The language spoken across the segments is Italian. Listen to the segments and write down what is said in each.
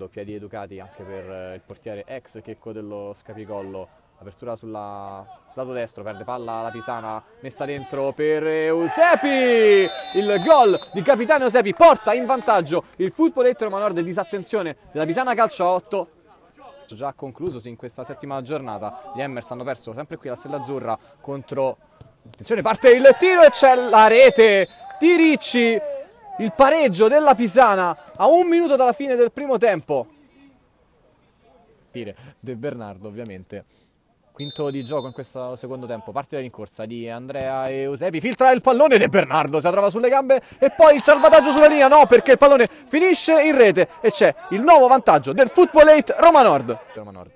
Bernardo, piedi educati anche per il portiere ex Checco dello Scapicollo. Apertura sul lato destro, perde palla la Pisana, messa dentro per Eusepi! Il gol di capitano Eusepi porta in vantaggio il Footballetto Roma Nord. Disattenzione della Pisana Calcio a 8. Già conclusosi in questa settima giornata. Gli Hammers hanno perso sempre qui la Stella Azzurra contro... Attenzione, parte il tiro e c'è la rete di Ricci. Il pareggio della Pisana a 1 minuto dalla fine del primo tempo. De Bernardo ovviamente. Quinto di gioco in questo secondo tempo, parte la rincorsa di Andrea e Eusepi, filtra il pallone, De Bernardo si trova sulle gambe e poi il salvataggio sulla linea, no, perché il pallone finisce in rete e c'è il nuovo vantaggio del Footballate Roma Nord.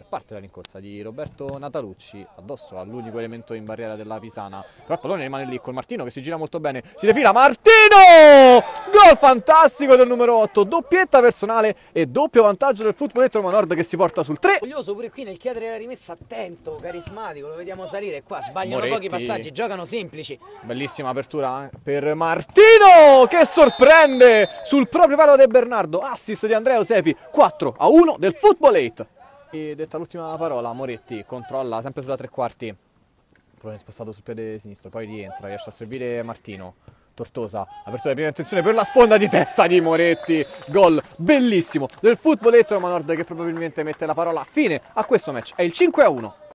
Parte la rincorsa di Roberto Natalucci addosso all'unico elemento in barriera della Pisana, però il pallone rimane lì con Martino che si gira molto bene, si defila Martino! Gol fantastico del numero 8, doppietta personale e doppio vantaggio del Footballate Roma Nord che si porta sul 3. Orgoglioso pure qui nel chiedere la rimessa, attento, carismatico, lo vediamo salire qua, sbagliano Moretti. pochi passaggi, giocano semplici. Bellissima apertura per Martino che sorprende sul proprio palo De Bernardo, assist di Andrea Eusepi, 4-1 del Footballate. E detta l'ultima parola, Moretti controlla sempre sulla tre quarti, poi è spostato sul piede sinistro, poi rientra, riesce a servire Martino. Tortosa, apertura di prima attenzione per la sponda di testa di Moretti, gol bellissimo del Footballate Roma Nord che probabilmente mette la parola fine a questo match, è il 5-1.